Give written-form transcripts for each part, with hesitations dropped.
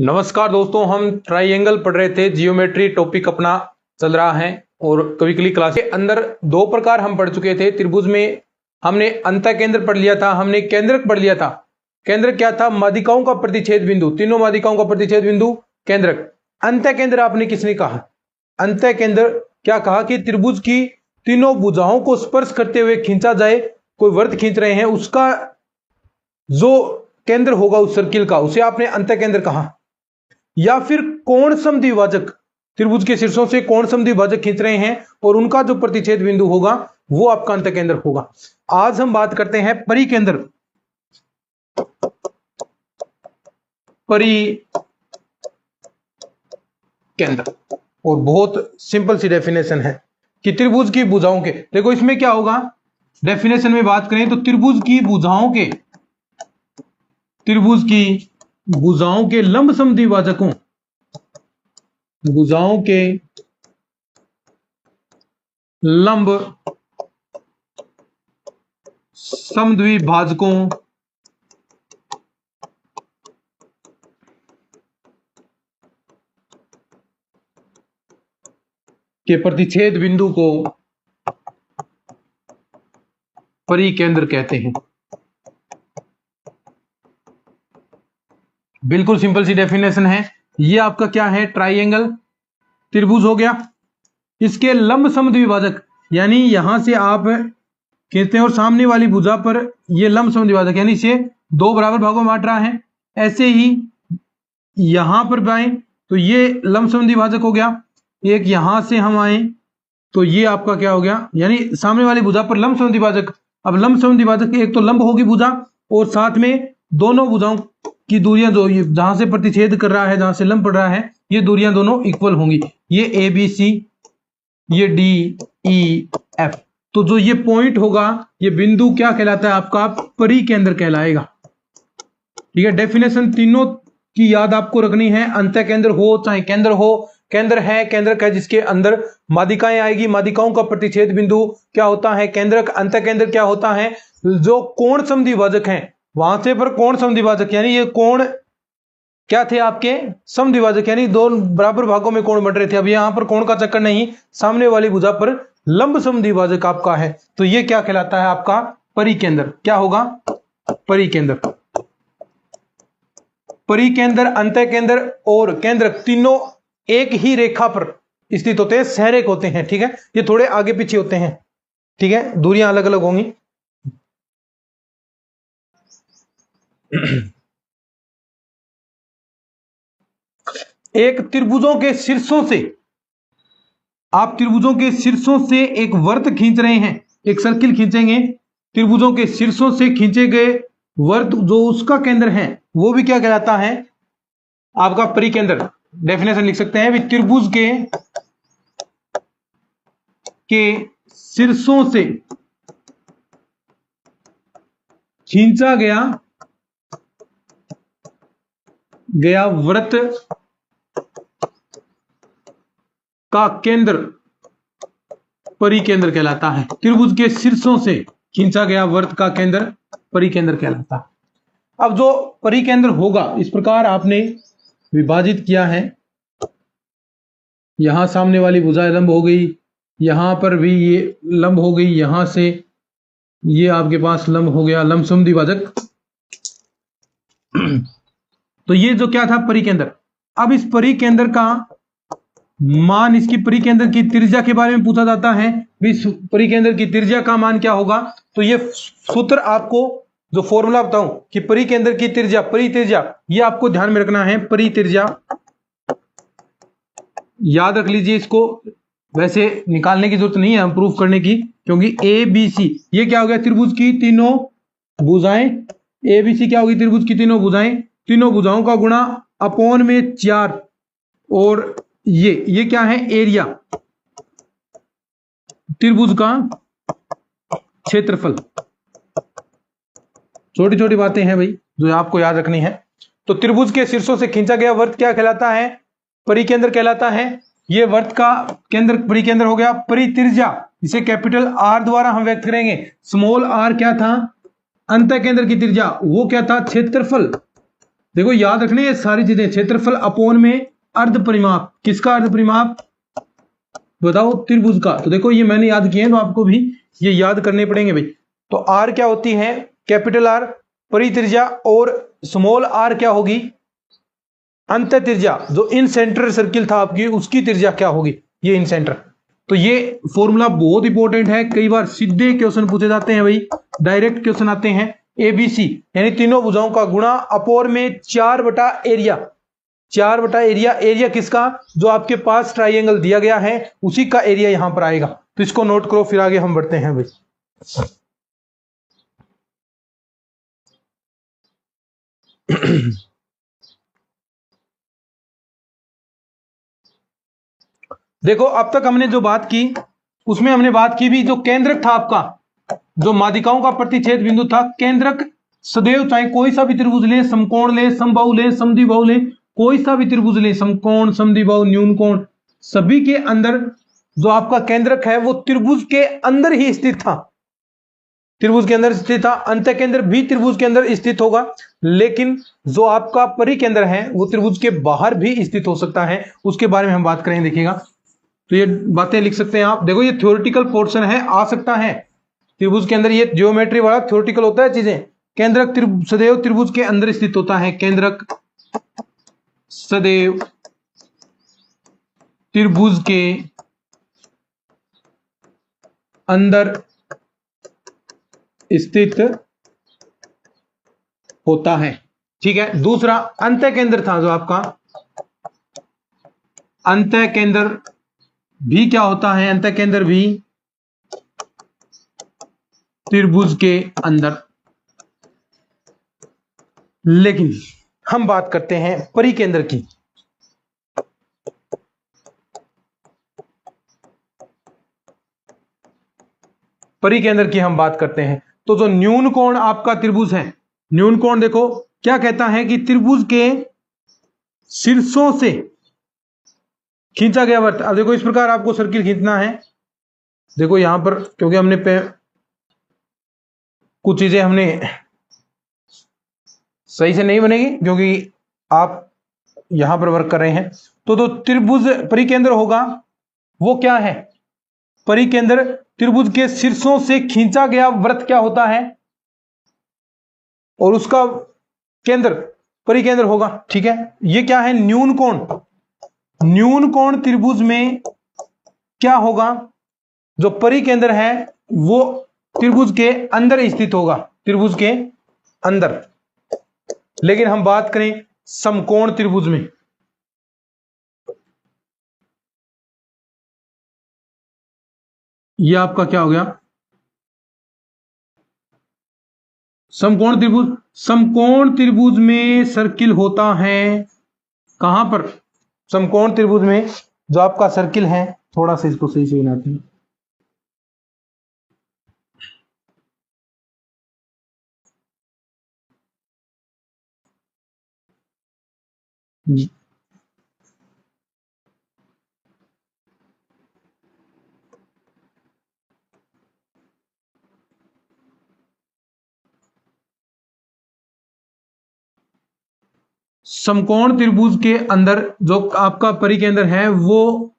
नमस्कार दोस्तों, हम ट्राइंगल पढ़ रहे थे। जियोमेट्री टॉपिक अपना चल रहा है और कविकली क्लास के अंदर दो प्रकार हम पढ़ चुके थे। त्रिभुज में हमने अंतःकेंद्र पढ़ लिया था, हमने केंद्रक पढ़ लिया था। केंद्रक क्या था? माध्यिकाओं का प्रतिच्छेद बिंदु, तीनों माध्यिकाओं का प्रतिच्छेद बिंदु केंद्रक। अंतःकेंद्र आपने किसने कहा? अंतःकेंद्र क्या कहा कि त्रिभुज की तीनों भुजाओं को स्पर्श करते हुए खींचा जाए, कोई वृत्त खींच रहे हैं, उसका जो केंद्र होगा उस सर्किल का, उसे आपने अंतःकेंद्र कहा। या फिर कोण समद्विभाजक, त्रिभुज के शीर्षों से कोण समद्विभाजक खींच रहे हैं और उनका जो प्रतिच्छेद बिंदु होगा वो आपका अंतःकेंद्र होगा। आज हम बात करते हैं परिकेंद्र। परिकेंद्र और बहुत सिंपल सी डेफिनेशन है कि त्रिभुज की भुजाओं के, देखो इसमें क्या होगा, डेफिनेशन में बात करें तो त्रिभुज की भुजाओं के लंब समद्विभाजकों, भुजाओं के लंब समद्विभाजकों के प्रतिच्छेद बिंदु को परिकेंद्र कहते हैं। बिल्कुल सिंपल सी डेफिनेशन है। ये आपका क्या है? ट्राइंगल त्रिभुज हो गया। इसके लंब समद्विभाजक यानी यहां से आप खींचते हैं और सामने वाली भुजा पर ये लंब समद्विभाजक यानी इसे दो बराबर भागों में बांट रहा है। ऐसे ही यहां पर आए तो ये लंब समद्विभाजक हो गया। एक यहां से हम आए तो ये आपका क्या हो गया, यानी सामने वाली भुजा पर लंब समद्विभाजक। अब लंब समद्विभाजक एक तो लंब होगी भुजा और साथ में दोनों भुजाओं की दूरियां जो जहां से प्रतिच्छेद कर रहा है, जहां से लंब पड़ रहा है, ये दूरियां दोनों इक्वल होंगी। ये ए बी सी, ये डी ई एफ। तो जो ये पॉइंट होगा, ये बिंदु क्या कहलाता है? आपका परिकेंद्र कहलाएगा। ठीक है, डेफिनेशन तीनों की याद आपको रखनी है। अंतःकेंद्र हो चाहे केंद्र हो, केंद्र है केंद्रक है जिसके अंदर माध्यिकाएं आएगी, माध्यिकाओं का प्रतिच्छेद बिंदु क्या होता है? केंद्रक। अंतःकेंद्र क्या होता है? जो कोण समद्विभाजक हैं वहां से पर कोण समद्विभाजक यानी ये कोण क्या थे आपके? समद्विभाजक, यानी दो बराबर भागों में कोण बन रहे थे। अब यहां पर कोण का चक्कर नहीं, सामने वाली भुजा पर लंब समद्विभाजक आपका है, तो ये क्या कहलाता है? आपका परिकेंद्र। क्या होगा? परिकेंद्र। परिकेंद्र, अंतःकेंद्र और केंद्रक तीनों एक ही रेखा पर स्थित होते हैं, सहरेख होते हैं। ठीक है, ये थोड़े आगे पीछे होते हैं। ठीक है, दूरियां अलग अलग होंगी। एक त्रिभुजों के शीर्षों से, आप त्रिभुजों के शीर्षों से एक वृत्त खींच रहे हैं, एक सर्किल खींचेंगे। त्रिभुजों के शीर्षों से खींचे गए वृत्त जो उसका केंद्र है वो भी क्या कहलाता है? आपका परिकेंद्र। डेफिनेशन लिख सकते हैं, त्रिभुज के शीर्षों से खींचा गया वृत्त का केंद्र परिकेंद्र कहलाता है। त्रिभुज के शीर्षों से खींचा गया वृत्त का केंद्र परिकेंद्र कहलाता है। अब जो परिकेंद्र होगा, इस प्रकार आपने विभाजित किया है। यहां सामने वाली भुजा लंब हो गई, यहां पर भी ये लंब हो गई, यहां से ये आपके पास लंब हो गया, लंब समद्विभाजक। तो ये जो क्या था? परिकेंद्र। अब इस परिकेंद्र का मान, इसकी परिकेंद्र की त्रिज्या के बारे में पूछा जाता है। इस परिकेंद्र की त्रिज्या का मान क्या होगा? तो ये सूत्र आपको जो फॉर्मूला बताऊं कि परिकेंद्र की त्रिज्या, परित्रिज्या, ये आपको ध्यान में रखना है। परित्रिज्या याद रख लीजिए इसको, वैसे निकालने की जरूरत नहीं है हम प्रूफ करने की, क्योंकि ए बी सी ये क्या हो गया? त्रिभुज की तीनों भुजाएं। ए बी सी क्या होगी? त्रिभुज की तीनों भुजाएं, तीनों भुजाओं का गुणा अपॉन में 4 और ये क्या है? एरिया, त्रिभुज का क्षेत्रफल। छोटी छोटी बातें हैं भाई जो आपको याद रखनी है। तो त्रिभुज के शीर्षों से खींचा गया वृत्त क्या कहलाता है? परिकेंद्र कहलाता है। ये वृत्त का केंद्र परिकेंद्र हो गया। परित्रिज्या इसे कैपिटल आर द्वारा हम व्यक्त करेंगे। स्मॉल आर क्या था? अंतःकेंद्र की त्रिज्या, वो क्या था? क्षेत्रफल। देखो याद रखने ये सारी चीजें, क्षेत्रफल अपोन में अर्ध परिमाप, किसका अर्ध परिमाप बताओ, त्रिभुज का। तो देखो ये मैंने याद किए हैं, तो आपको भी ये याद करने पड़ेंगे भाई। तो आर क्या होती है, कैपिटल आर परित्रिज्या, और स्मॉल आर क्या होगी, अंत त्रिज्या। जो इन सेंटर सर्किल था आपकी, उसकी त्रिज्या क्या होगी, ये इन सेंटर। तो ये फॉर्मूला बहुत इंपॉर्टेंट है, कई बार सीधे क्वेश्चन पूछे जाते हैं भाई, डायरेक्ट क्वेश्चन आते हैं। एबीसी यानी तीनों भुजाओं का गुणा अपोर में 4 बटा एरिया, 4 बटा एरिया, एरिया किसका, जो आपके पास ट्राइंगल दिया गया है उसी का एरिया यहां पर आएगा। तो इसको नोट करो, फिर आगे हम बढ़ते हैं भाई। देखो अब तक हमने जो बात की, उसमें हमने बात की भी, जो केंद्रक था आपका, जो माध्यिकाओं का प्रतिच्छेद बिंदु था, केंद्रक सदैव, चाहे कोई सा भी त्रिभुज ले, समकोण ले, समबाहु ले, समद्विबाहु ले, कोई सा भी त्रिभुज ले, समकोण, समद्विबाहु, न्यून कोण, सभी के अंदर जो आपका केंद्रक है वो त्रिभुज के अंदर ही स्थित था, त्रिभुज के अंदर स्थित था। अंत केंद्र भी त्रिभुज के अंदर स्थित होगा, लेकिन जो आपका परिकेंद्र है वो त्रिभुज के बाहर भी स्थित हो सकता है, उसके बारे में हम बात करेंगे, देखिएगा। तो ये बातें लिख सकते हैं आप। देखो ये थ्योरेटिकल पोर्शन है, आ सकता है त्रिभुज के अंदर, ये ज्योमेट्री वाला थ्योरेटिकल होता है चीजें। केंद्रक सदैव त्रिभुज के अंदर स्थित होता है, केंद्रक सदैव त्रिभुज के अंदर स्थित होता है, ठीक है। दूसरा अंत केंद्र था जो आपका, अंत केंद्र भी क्या होता है, अंत केंद्र भी त्रिभुज के अंदर। लेकिन हम बात करते हैं परिकेंद्र की। परिकेंद्र की हम बात करते हैं, तो जो न्यून कोण आपका त्रिभुज है, न्यून कोण देखो क्या कहता है कि त्रिभुज के शीर्षों से खींचा गया वृत्त। अब देखो इस प्रकार आपको सर्किल खींचना है। देखो यहां पर क्योंकि हमने कुछ चीजें हमने सही से नहीं बनेगी, क्योंकि आप यहां पर वर्क कर रहे हैं। तो जो त्रिभुज परिकेंद्र होगा वो क्या है, परिकेंद्र त्रिभुज के शीर्षों से खींचा गया वृत्त क्या होता है, और उसका केंद्र परिकेंद्र होगा, ठीक है। ये क्या है, न्यून कोण। न्यून कोण त्रिभुज में क्या होगा, जो परिकेंद्र है वो त्रिभुज के अंदर स्थित होगा, त्रिभुज के अंदर। लेकिन हम बात करें समकोण त्रिभुज में, यह आपका क्या हो गया, समकोण त्रिभुज। समकोण त्रिभुज में सर्किल होता है कहां पर, समकोण त्रिभुज में जो आपका सर्किल है, थोड़ा सा इसको सही से बनाते हैं। समकोण त्रिभुज के अंदर जो आपका परिकेंद्र है वो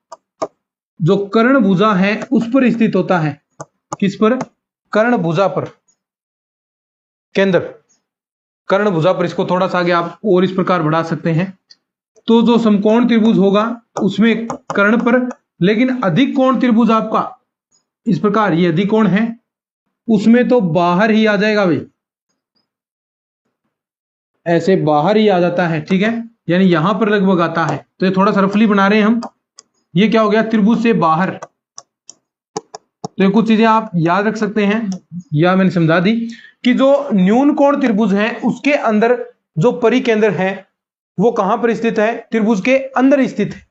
जो कर्ण भुजा है उस पर स्थित होता है। किस पर, कर्ण भुजा पर, केंद्र कर्ण भुजा पर। इसको थोड़ा सा आगे आप और इस प्रकार बढ़ा सकते हैं। तो जो समकोण त्रिभुज होगा उसमें कर्ण पर, लेकिन अधिक कोण त्रिभुज आपका इस प्रकार, ये अधिक कोण है, उसमें तो बाहर ही आ जाएगा भाई, ऐसे बाहर ही आ जाता है, ठीक है। यानी यहां पर लगभग आता है। तो ये थोड़ा सा रफली बना रहे हैं हम। ये क्या हो गया, त्रिभुज से बाहर। तो ये कुछ चीजें आप याद रख सकते हैं, या मैंने समझा दी कि जो न्यून कोण त्रिभुज है उसके अंदर जो परिकेंद्र है वो कहां पर स्थित है, त्रिभुज के अंदर स्थित है।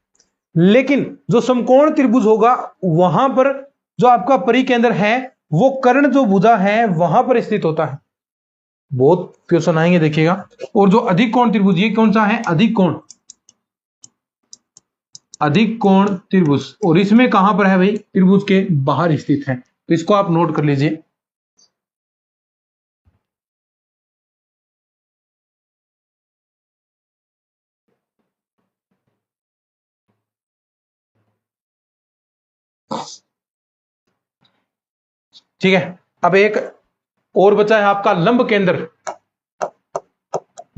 लेकिन जो समकोण त्रिभुज होगा वहां पर जो आपका परिकेंद्र है वो कर्ण जो भुजा है वहां पर स्थित होता है। बहुत क्वेश्चन आएंगे देखिएगा। और जो अधिक कोण त्रिभुज, ये कौन सा है, अधिक कोण, अधिक कोण त्रिभुज, और इसमें कहां पर है भाई, त्रिभुज के बाहर स्थित है। तो इसको आप नोट कर लीजिए। ठीक है। अब एक और बचा है आपका लंब केंद्र।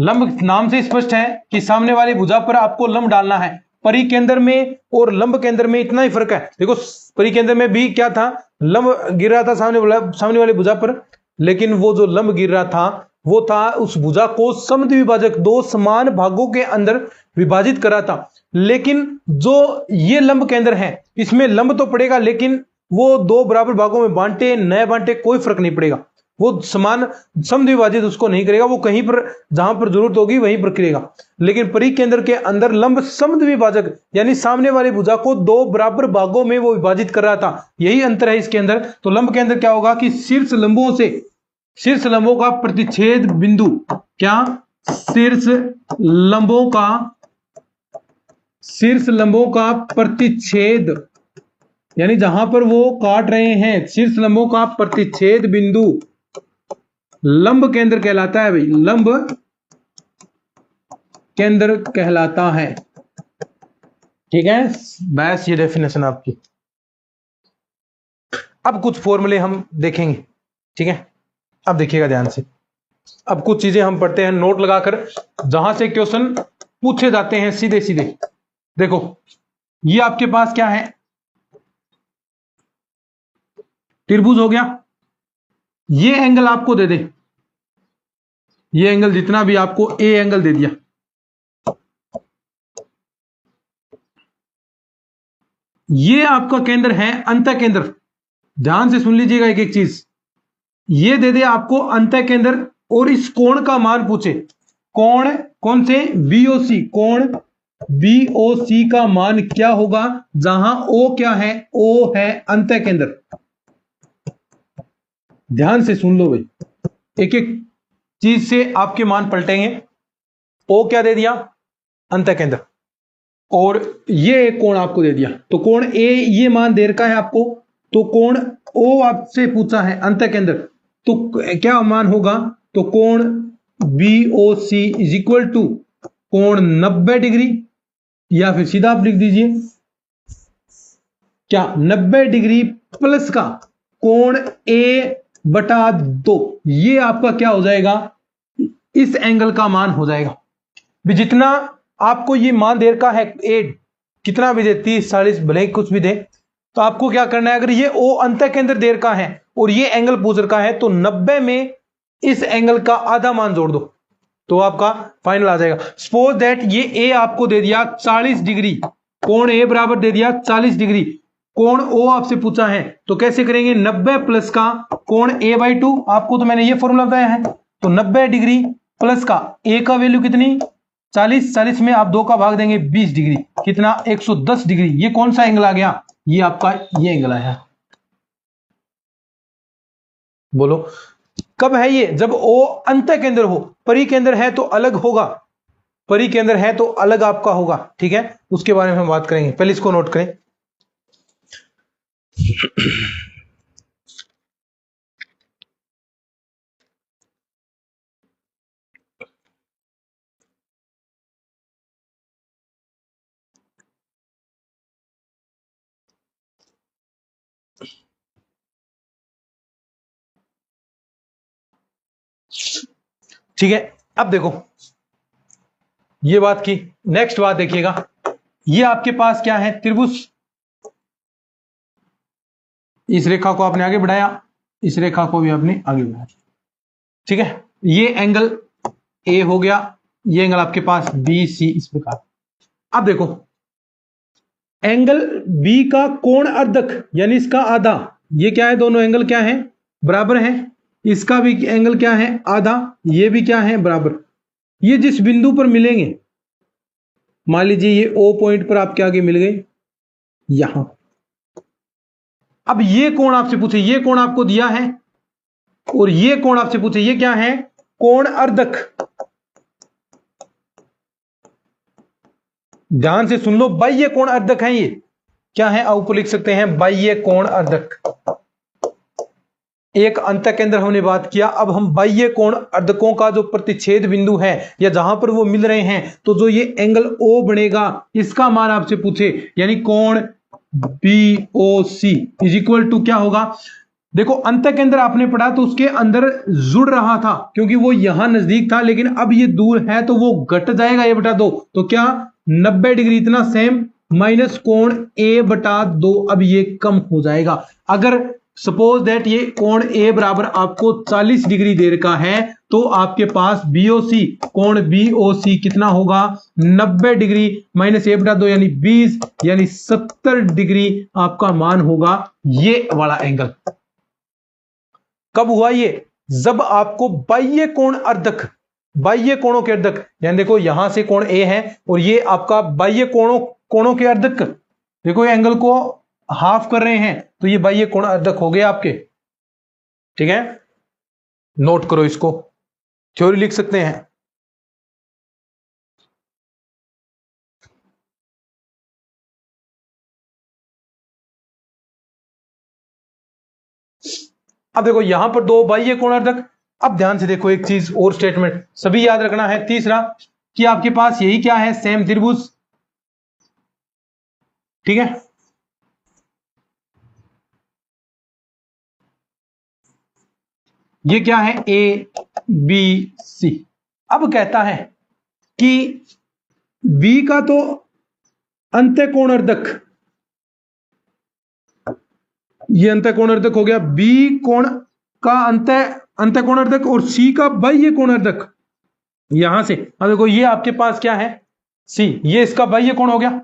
लंब नाम से स्पष्ट है कि सामने वाली भुजा पर आपको लंब डालना है। परिकेंद्र में और लंब केंद्र में इतना ही फर्क है। देखो परिकेंद्र में भी क्या था, लंब गिर रहा था सामने वाली भुजा पर, लेकिन वो जो लंब गिर रहा था वो था उस भुजा को समद्विभाजक दो समान भागों के अंदर विभाजित करा था। लेकिन जो ये लंब केंद्र है इसमें लंब तो पड़ेगा, लेकिन वो दो बराबर भागों में बांटे न बांटे कोई फर्क नहीं पड़ेगा, वो समान समद्विभाजित उसको नहीं करेगा, वो कहीं पर जहां पर जरूरत होगी वहीं पर करेगा। लेकिन परिकेंद्र के अंदर लंब समद्विभाजक यानी सामने वाली भुजा को दो बराबर भागों में वो विभाजित कर रहा था, यही अंतर है इसके अंदर। तो लंब के अंदर क्या होगा कि शीर्ष लंबों का प्रतिच्छेद बिंदु, क्या शीर्ष लंबों का प्रतिच्छेद, यानी जहां पर वो काट रहे हैं शीर्ष लंबों का प्रतिच्छेद बिंदु लंब केंद्र कहलाता है भाई, लंब केंद्र कहलाता है। ठीक है, बस ये डेफिनेशन आपकी। अब कुछ फॉर्मूले हम देखेंगे, ठीक है। अब देखिएगा ध्यान से, अब कुछ चीजें हम पढ़ते हैं नोट लगाकर, जहां से क्वेश्चन पूछे जाते हैं सीधे सीधे। देखो ये आपके पास क्या है, त्रिभुज हो गया। ये एंगल आपको दे दे, ये एंगल जितना भी आपको ए एंगल दे दिया, ये आपका केंद्र है अंतः केंद्र। ध्यान से सुन लीजिएगा एक एक चीज, ये दे दे आपको अंतः केंद्र और इस कोण का मान पूछे, कोण कौन से, बीओसी, कोण बीओसी का मान क्या होगा, जहां ओ क्या है, ओ है अंतः केंद्र। ध्यान से सुन लो भाई, एक एक चीज से आपके मान पलटेंगे। ओ क्या दे दिया, अंतः केंद्र, और ये एक कोण आपको दे दिया, तो कोण ए ये मान दे रखा है आपको, तो कोण ओ आपसे पूछा है अंतः केंद्र, तो क्या मान होगा, तो कोण बीओसी इज इक्वल टू कोण 90 डिग्री, या फिर सीधा आप लिख दीजिए क्या 90 डिग्री प्लस का कोण ए बटा 2, ये आपका क्या हो जाएगा, इस एंगल का मान हो जाएगा। भी जितना आपको ये मान दे रखा है ए, कितना भी दे 30 40 भले कुछ भी दे, तो आपको क्या करना है, अगर ये ओ अंतः केंद्र दे रखा है और ये एंगल पूछ रखा है, तो 90 में इस एंगल का आधा मान जोड़ दो तो आपका फाइनल आ जाएगा। सपोज दैट ये ए आपको दे दिया 40 डिग्री, कोण ए बराबर दे दिया 40 डिग्री, कोण ओ आपसे पूछा है, तो कैसे करेंगे, 90 प्लस का कोण ए बाई 2, आपको तो मैंने ये फॉर्मूला बताया है, तो 90 डिग्री प्लस का ए का वैल्यू कितनी 40, 40 में आप 2 का भाग देंगे 20 डिग्री, कितना 110 डिग्री। ये कौन सा एंगल आ गया, ये आपका ये एंगल आया। बोलो कब है ये, जब ओ अंतः केंद्र हो, परिकेंद्र है तो अलग होगा, परिकेंद्र है तो अलग आपका होगा, ठीक है, उसके बारे में हम बात करेंगे, पहले इसको नोट करें। ठीक है, अब देखो ये बात की, नेक्स्ट बात देखिएगा, ये आपके पास क्या है, त्रिभुज। इस रेखा को आपने आगे बढ़ाया, इस रेखा को भी आपने आगे बढ़ाया, ठीक है। ये एंगल ए हो गया, ये एंगल आपके पास बी सी, इस प्रकार। अब देखो एंगल बी का कोण अर्धक यानी इसका आधा, ये क्या है, दोनों एंगल क्या है, बराबर है, इसका भी एंगल क्या है, आधा, ये भी क्या है, बराबर। ये जिस बिंदु पर मिलेंगे, मान लीजिए ये ओ पॉइंट पर आपके आगे मिल गए यहां, अब ये कोण आपसे पूछे, ये कोण आपको दिया है और ये कोण आपसे पूछे, ये क्या है, कोण अर्धक। ध्यान से सुन लो, बाह्य कोण अर्धक है, ये क्या है, ऊपर लिख सकते हैं बाह्य कोण अर्धक। एक अंतः केंद्र हमने बात किया, अब हम बाह्य कोण अर्धकों का जो प्रतिच्छेद बिंदु है या जहां पर वो मिल रहे हैं, तो जो ये एंगल ओ बनेगा इसका मान आपसे पूछे, यानी कोण BOC इज इक्वल टू क्या होगा, देखो अंत के अंदर आपने पढ़ा तो उसके अंदर जुड़ रहा था क्योंकि वो यहां नजदीक था, लेकिन अब ये दूर है तो वो घट जाएगा a बटा 2। तो क्या 90 डिग्री इतना सेम माइनस कोण a बटा 2, अब ये कम हो जाएगा। अगर सपोज दैट ये कोण a बराबर आपको 40 डिग्री दे रखा है तो आपके पास BOC कोण BOC कितना होगा 90 डिग्री माइनस a बटा 2 यानी 20 यानी 70 डिग्री आपका मान होगा ये वाला एंगल। कब हुआ ये? जब आपको बाह्य कोण अर्धक, बाह्य कोणों के अर्धक, यानी देखो यहां से कोण A है और ये आपका बाह्य कोणों के अर्धक, देखो ये एंगल को हाफ कर रहे हैं तो ये बाह्य कोण अर्धक हो गए आपके। ठीक है, नोट करो इसको, थ्योरी लिख सकते हैं। अब देखो यहां पर दो बाह्य कोणार्धक। अब ध्यान से देखो एक चीज और स्टेटमेंट सभी याद रखना है। तीसरा कि आपके पास यही क्या है, सेम त्रिभुज। ठीक है, ये क्या है A B C। अब कहता है कि B का तो अंत्यकोणार्धक, ये अंत्यकोणार्धक हो गया, B कोण का अंत्यकोणार्धक और C का बाह्य कोणार्धक यहां से। अब देखो ये आपके पास क्या है C, ये इसका बाह्य कोण हो गया,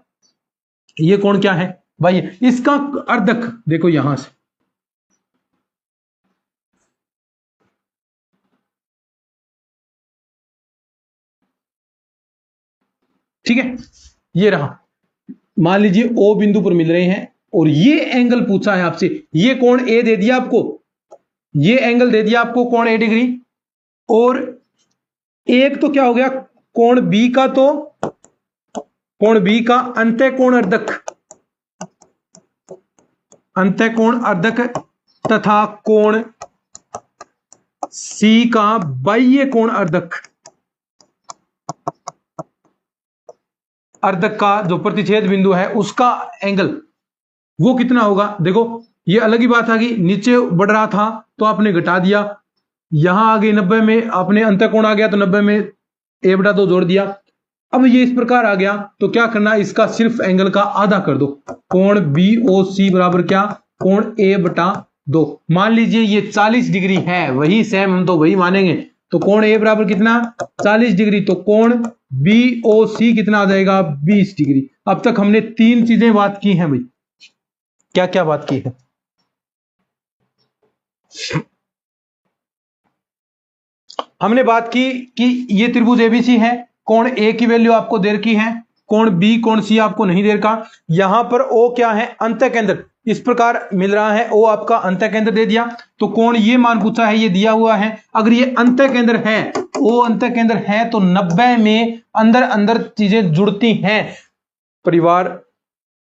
ये कोण क्या है बाह्य, इसका अर्धक देखो यहां से, ठीक है। ये रहा, मान लीजिए O बिंदु पर मिल रहे हैं और ये एंगल पूछा है आपसे, ये कोण A दे दिया आपको, ये एंगल दे दिया आपको कोण A डिग्री, और एक तो क्या हो गया कोण B का, तो कोण B का अंत्यकोण अर्धक, अंत्यकोण अर्धक तथा कोण C का बाह्य कोण अर्धक, अर्धक का जो प्रतिच्छेद बिंदु है उसका एंगल वो कितना होगा। देखो ये अलग ही बात आ गई, नीचे बढ़ रहा था तो आपने घटा दिया, यहां आ गई 90 में, आपने अंत्यकोण आ गया तो 90 में a बटा 2 जोड़ दिया। अब ये इस प्रकार आ गया तो क्या करना, इसका सिर्फ एंगल का आधा कर दो, कोण BOC बराबर क्या, कोण a बटा 2। मान लीजिए ये 40 डिग्री है, वही सेम, हम तो वही मानेंगे, तो कोण a बराबर कितना 40 डिग्री, तो कोण BOC कितना आ जाएगा 20 डिग्री। अब तक हमने तीन चीजें बात की हैं भाई, क्या क्या बात की है। हमने बात की कि ये त्रिभुज ABC है, कोण A की वैल्यू आपको दे रखी है, कोण B कोण C आपको नहीं दे रखा, यहां पर O क्या है अंत केंद्र, इस प्रकार मिल रहा है O आपका अंत केंद्र दे दिया, तो कोण ये मान पूछा है, ये दिया हुआ है। अगर ये अंत केंद्र है, O अंत केंद्र है, तो 90 में अंदर अंदर चीजें जुड़ती हैं। परिवार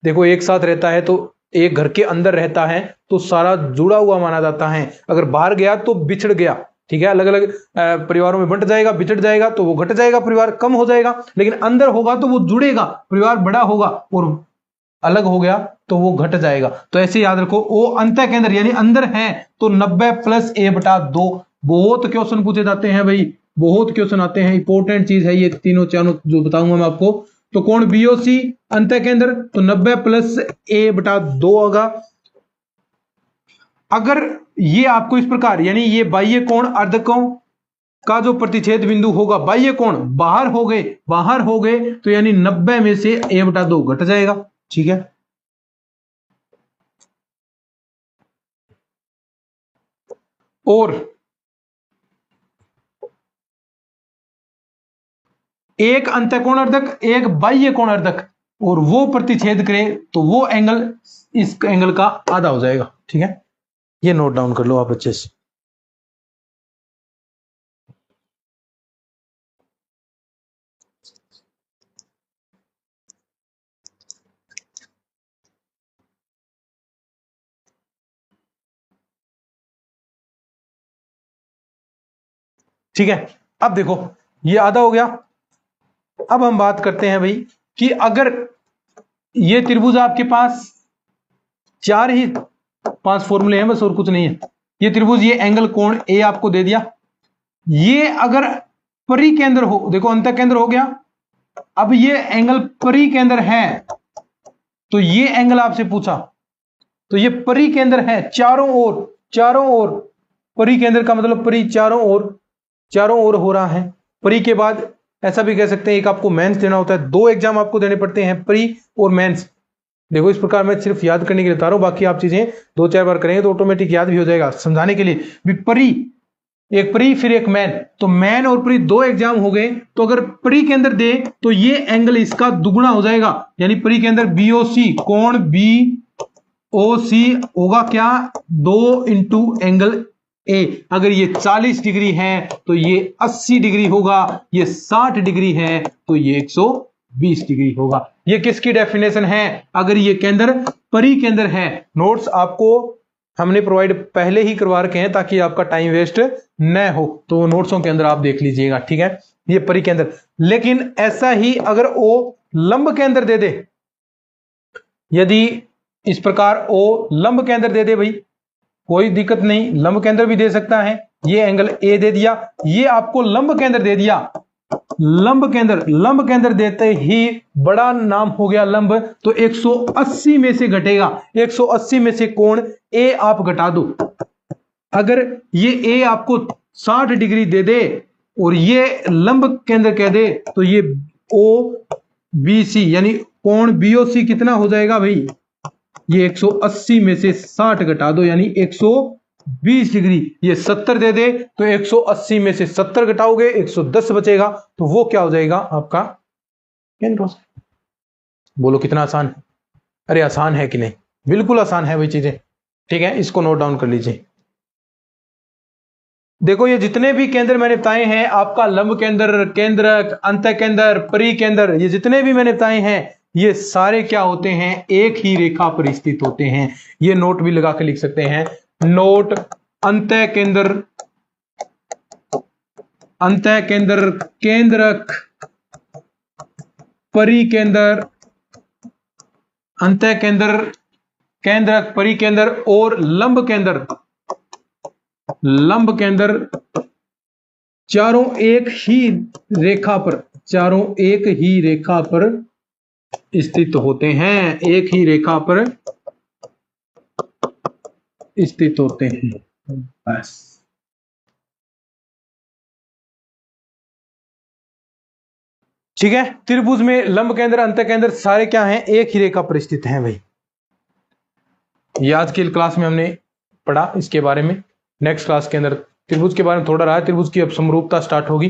देखो एक साथ रहता है तो एक घर के अंदर रहता है तो सारा जुड़ा हुआ माना जाता है, अगर बाहर गया तो बिछड़ गया। ठीक है, अलग अलग परिवारों में बंट जाएगा, बिछड़ जाएगा तो वो घट जाएगा, परिवार कम हो जाएगा, लेकिन अंदर होगा तो वो जुड़ेगा, परिवार बड़ा होगा, और अलग हो गया तो वो घट जाएगा। तो ऐसे याद रखो, वो अंत केंद्र यानी अंदर है तो 90 प्लस a बटा 2। बहुत क्वेश्चन पूछे जाते हैं भाई, बहुत क्वेश्चन आते हैं, इंपॉर्टेंट चीज है ये तीनों चारों जो बताऊंगा मैं आपको। तो कोण BOC अंत केंद्र तो 90 प्लस a बटा 2 होगा। अगर ये आपको इस प्रकार, यानी ये बाह्य कोण अर्धकों का जो प्रतिच्छेद बिंदु होगा, बाह्य कोण बाहर हो गए तो यानी 90 में से a बटा 2 घट जाएगा। ठीक है, और एक अंत्यकोण अर्धक एक बाह्य कोण अर्धक और वो प्रतिच्छेद करे तो वो एंगल इस एंगल का आधा हो जाएगा। ठीक है, ये नोट डाउन कर लो आप अच्छे से। ठीक है, अब देखो ये आधा हो गया। अब हम बात करते हैं भाई कि अगर ये त्रिभुज आपके पास चार ही 5 फॉर्मूले हैं बस, और कुछ नहीं है। ये त्रिभुज, ये एंगल कोण ए आपको दे दिया। ये अगर परिकेंद्र हो, देखो अंत केंद्र हो गया। अब ये एंगल परिकेंद्र है, तो ये एंगल आपसे पूछा, तो ये परिकेंद्र है चारों ओर परिकेंद्र का मतलब परि चारों ओर हो रहा है। परि के बाद ऐसा भी कह सकते हैं, एक आपको मेंस देना होता है, 2 एग्जाम आपको देने पड़ते हैं, परि और मेंस। देखो इस प्रकार मैं सिर्फ याद करने के लिए बता रहा हूं, बाकी आप चीजें 2-4 बार करेंगे तो ऑटोमेटिक याद भी हो जाएगा। समझाने के लिए भी, परि, एक परि फिर एक मैन, तो मैन और परि 2 एग्जाम हो गए। तो अगर परि के अंदर दे तो ये एंगल इसका दुगुना हो जाएगा, यानी परि के अंदर बीओसी, कोण बीओसी होगा क्या, 2 इंटू एंगल ए। अगर ये 40 डिग्री है तो ये 80 डिग्री होगा, ये 60 डिग्री है तो ये 120 डिग्री होगा। ये किसकी डेफिनेशन है, अगर ये केंद्र परिकेंद्र है। नोट्स आपको हमने प्रोवाइड पहले ही करवा रखे हैं ताकि आपका टाइम वेस्ट न हो, तो नोट्सों के अंदर आप देख लीजिएगा, ठीक है। ये परिकेंद्र, लेकिन ऐसा ही अगर ओ लंब केंद्र दे दे, यदि इस प्रकार ओ लंब केंद्र दे दे भाई, कोई दिक्कत नहीं, लंब केंद्र भी दे सकता है। ये एंगल ए दे दिया, ये आपको लंब केंद्र दे दिया। लंब केंद्र देते ही बड़ा नाम हो गया लंब, तो 180 में से घटेगा, 180 में से कोण ए आप घटा दो। अगर ये ए आपको 60 डिग्री दे दे और ये लंब केंद्र कह दे, तो ये ओ बी सी यानी कोण बीओसी कितना हो जाएगा भाई, ये 180 में से 60 घटा दो यानी 120 डिग्री। ये 70 दे दे तो 180 में से 70 घटाओगे 110 बचेगा, तो वो क्या हो जाएगा आपका केंद्र। बोलो कितना आसान है, अरे आसान है कि नहीं, बिल्कुल आसान है वही चीजें, ठीक है। इसको नोट डाउन कर लीजिए। देखो ये जितने भी केंद्र मैंने बताए हैं, आपका लंब केंद्र, केंद्रक, अंत केंद्र, परिकेंद्र, ये जितने भी मैंने बताए हैं, ये सारे क्या होते हैं, एक ही रेखा पर स्थित होते हैं। ये नोट भी लगा के लिख सकते हैं, नोट अंत केंद्र, केंद्रक, परिकेंद्र, अंत केंद्र, केंद्रक, परिकेंद्र और लंब केंद्र, चारों एक ही रेखा पर स्थित होते हैं, एक ही रेखा पर स्थित होते हैं, बस। ठीक है, त्रिभुज में लंब केंद्र, अंत केंद्र सारे क्या हैं, एक ही रेखा पर स्थित हैं भाई। ये आज की क्लास में हमने पढ़ा इसके बारे में। नेक्स्ट क्लास के अंदर त्रिभुज के बारे में थोड़ा रहा है, त्रिभुज की अब समरूपता स्टार्ट होगी।